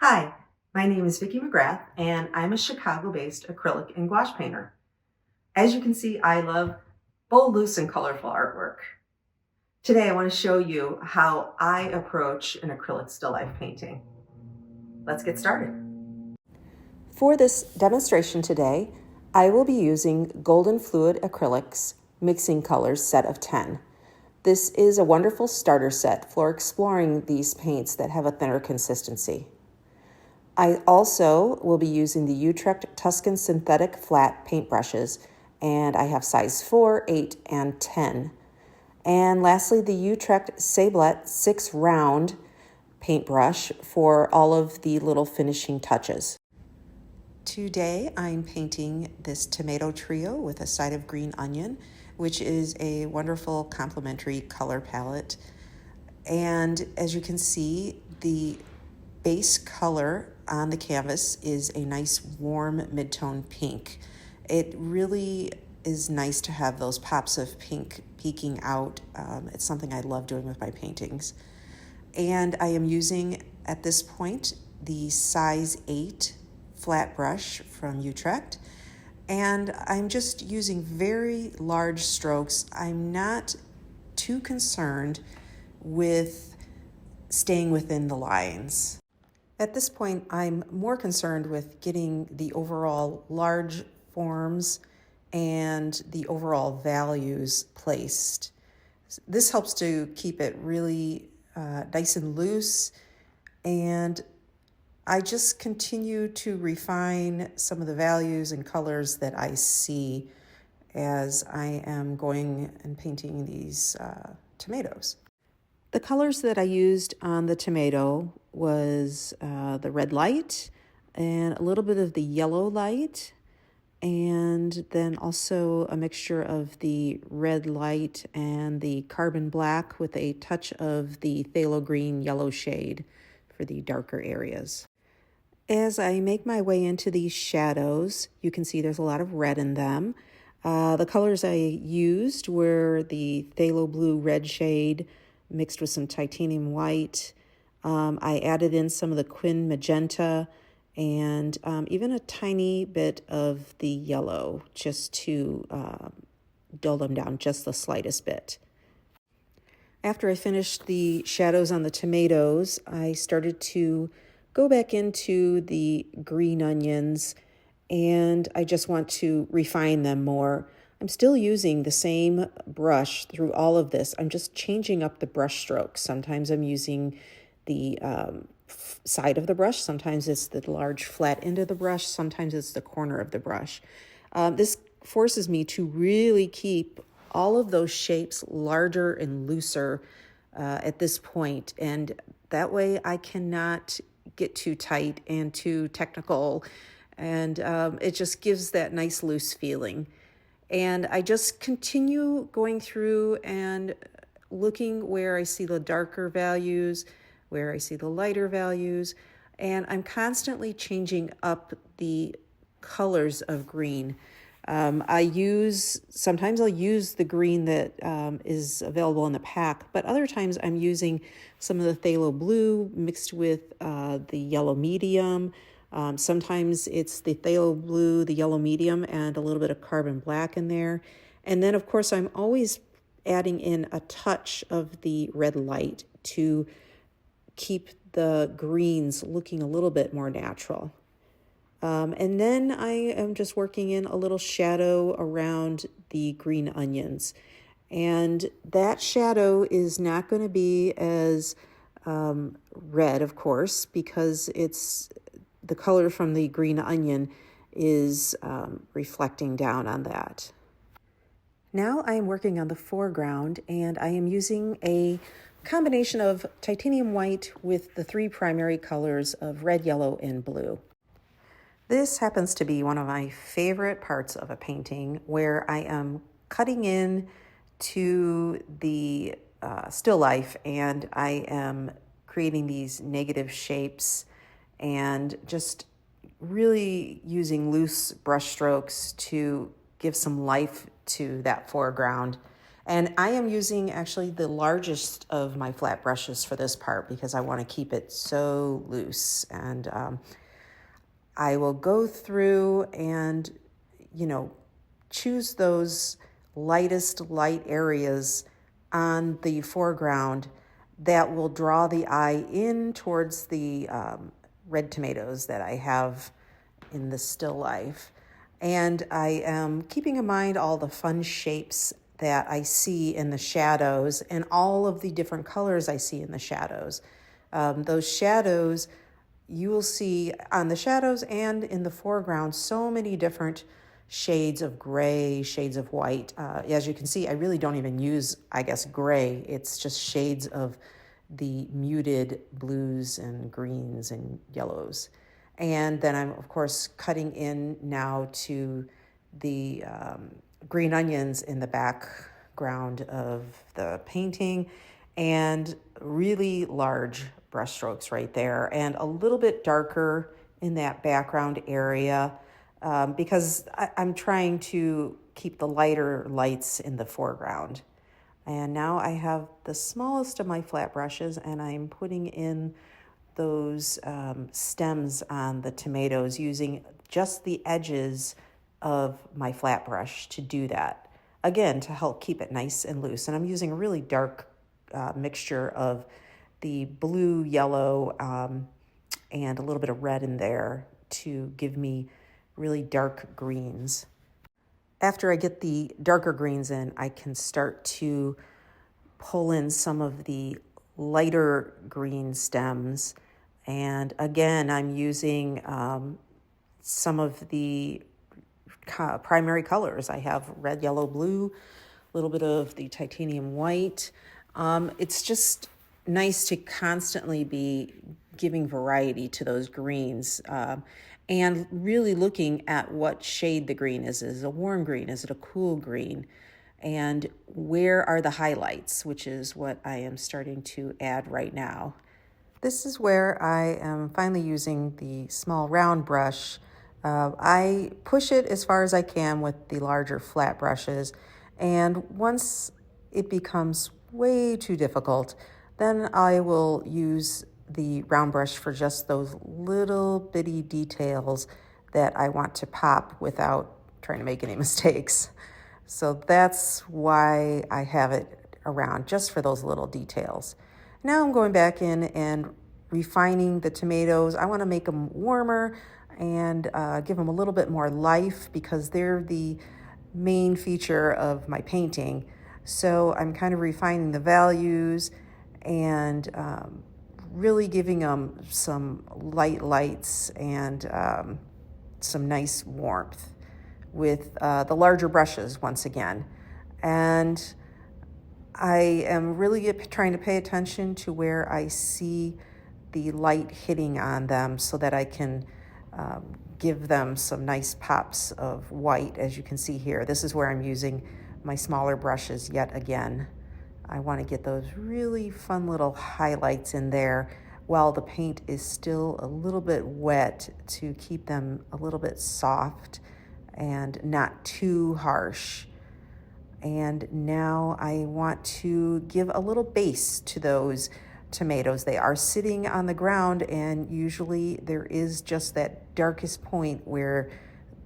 Hi, my name is Vicki McGrath, and I'm a Chicago-based acrylic and gouache painter. As you can see, I love bold, loose, and colorful artwork. Today, I want to show you how I approach an acrylic still life painting. Let's get started. For this demonstration today, I will be using Golden Fluid Acrylics Mixing Colors set of 10. This is a wonderful starter set for exploring these paints that have a thinner consistency. I also will be using the Utrecht Tuscan Synthetic Flat paintbrushes, and I have size 4, 8, and 10. And lastly, the Utrecht Sablette 6 Round paintbrush for all of the little finishing touches. Today I'm painting this tomato trio with a side of green onion, which is a wonderful complementary color palette. And as you can see, the base color on the canvas is a nice warm mid-tone pink. It really is nice to have those pops of pink peeking out. It's something I love doing with my paintings. And I am using, at this point, the size 8 flat brush from Utrecht. And I'm just using very large strokes. I'm not too concerned with staying within the lines. At this point, I'm more concerned with getting the overall large forms and the overall values placed. This helps to keep it really nice and loose, and I just continue to refine some of the values and colors that I see as I am going and painting these tomatoes. The colors that I used on the tomato was the red light and a little bit of the yellow light, and then also a mixture of the red light and the carbon black with a touch of the phthalo green yellow shade for the darker areas. As I make my way into these shadows, you can see there's a lot of red in them. The colors I used were the phthalo blue red shade mixed with some titanium white. I added in some of the quin magenta and even a tiny bit of the yellow just to dull them down just the slightest bit. After I finished the shadows on the tomatoes, I started to go back into the green onions, and I just want to refine them more. I'm still using the same brush through all of this. I'm just changing up the brush strokes. Sometimes I'm using the side of the brush. Sometimes it's the large flat end of the brush. Sometimes it's the corner of the brush. This forces me to really keep all of those shapes larger and looser at this point. And that way I cannot get too tight and too technical. And it just gives that nice loose feeling. And I just continue going through and looking where I see the darker values, where I see the lighter values, and I'm constantly changing up the colors of green. Sometimes I'll use the green that is available in the pack, but other times I'm using some of the phthalo blue mixed with the yellow medium. Sometimes it's the phthalo blue, the yellow medium, and a little bit of carbon black in there. And then, of course, I'm always adding in a touch of the red light to keep the greens looking a little bit more natural. And then I am just working in a little shadow around the green onions. And that shadow is not going to be as red, of course, because the color from the green onion is reflecting down on that. Now I am working on the foreground, and I am using a combination of titanium white with the 3 primary colors of red, yellow, and blue. This happens to be one of my favorite parts of a painting, where I am cutting in to the still life, and I am creating these negative shapes and just really using loose brush strokes to give some life to that foreground. And I am using actually the largest of my flat brushes for this part because I want to keep it so loose. And I will go through and, choose those lightest light areas on the foreground that will draw the eye in towards the red tomatoes that I have in the still life. And I am keeping in mind all the fun shapes that I see in the shadows and all of the different colors I see in the shadows. Those shadows, you will see on the shadows and in the foreground so many different shades of gray, shades of white. As you can see, I really don't even use, I guess, gray. It's just shades of the muted blues and greens and yellows. And then I'm, of course, cutting in now to the green onions in the background of the painting, and really large brush strokes right there, and a little bit darker in that background area because I'm trying to keep the lighter lights in the foreground. And now I have the smallest of my flat brushes, and I'm putting in those stems on the tomatoes using just the edges of my flat brush to do that. Again, to help keep it nice and loose. And I'm using a really dark mixture of the blue, yellow, and a little bit of red in there to give me really dark greens. After I get the darker greens in, I can start to pull in some of the lighter green stems. And again, I'm using some of the primary colors. I have red, yellow, blue, a little bit of the titanium white. It's just nice to constantly be giving variety to those greens and really looking at what shade the green is. Is it a warm green? Is it a cool green? And where are the highlights, which is what I am starting to add right now. This is where I am finally using the small round brush. I push it as far as I can with the larger flat brushes, and once it becomes way too difficult, then I will use the round brush for just those little bitty details that I want to pop without trying to make any mistakes. So that's why I have it around, just for those little details. Now I'm going back in and refining the tomatoes. I want to make them warmer and give them a little bit more life because they're the main feature of my painting. So I'm kind of refining the values and really giving them some lights and some nice warmth with the larger brushes once again. And I am really trying to pay attention to where I see the light hitting on them so that I can give them some nice pops of white. As you can see here, this is where I'm using my smaller brushes yet again. I want to get those really fun little highlights in there while the paint is still a little bit wet to keep them a little bit soft and not too harsh. And now I want to give a little base to those tomatoes. They are sitting on the ground, and usually there is just that darkest point where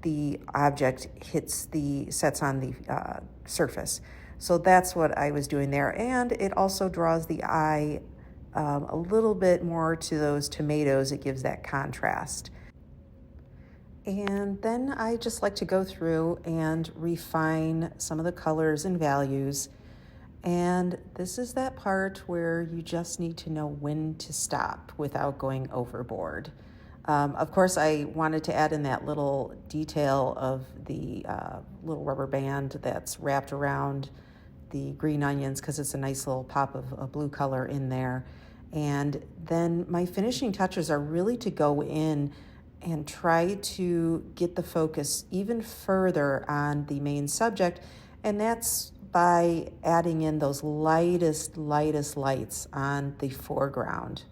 the object sets on the surface. So that's what I was doing there. And it also draws the eye a little bit more to those tomatoes. It gives that contrast. And then I just like to go through and refine some of the colors and values. And this is that part where you just need to know when to stop without going overboard. Of course, I wanted to add in that little detail of the little rubber band that's wrapped around the green onions because it's a nice little pop of a blue color in there. And then my finishing touches are really to go in and try to get the focus even further on the main subject, and that's by adding in those lightest lights on the foreground.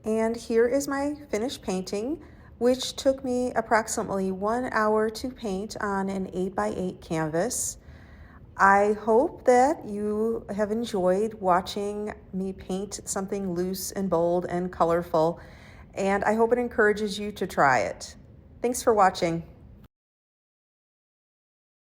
And here is my finished painting, which took me approximately 1 hour to paint on an 8x8 canvas. I hope that you have enjoyed watching me paint something loose and bold and colorful, and I hope it encourages you to try it. Thanks for watching.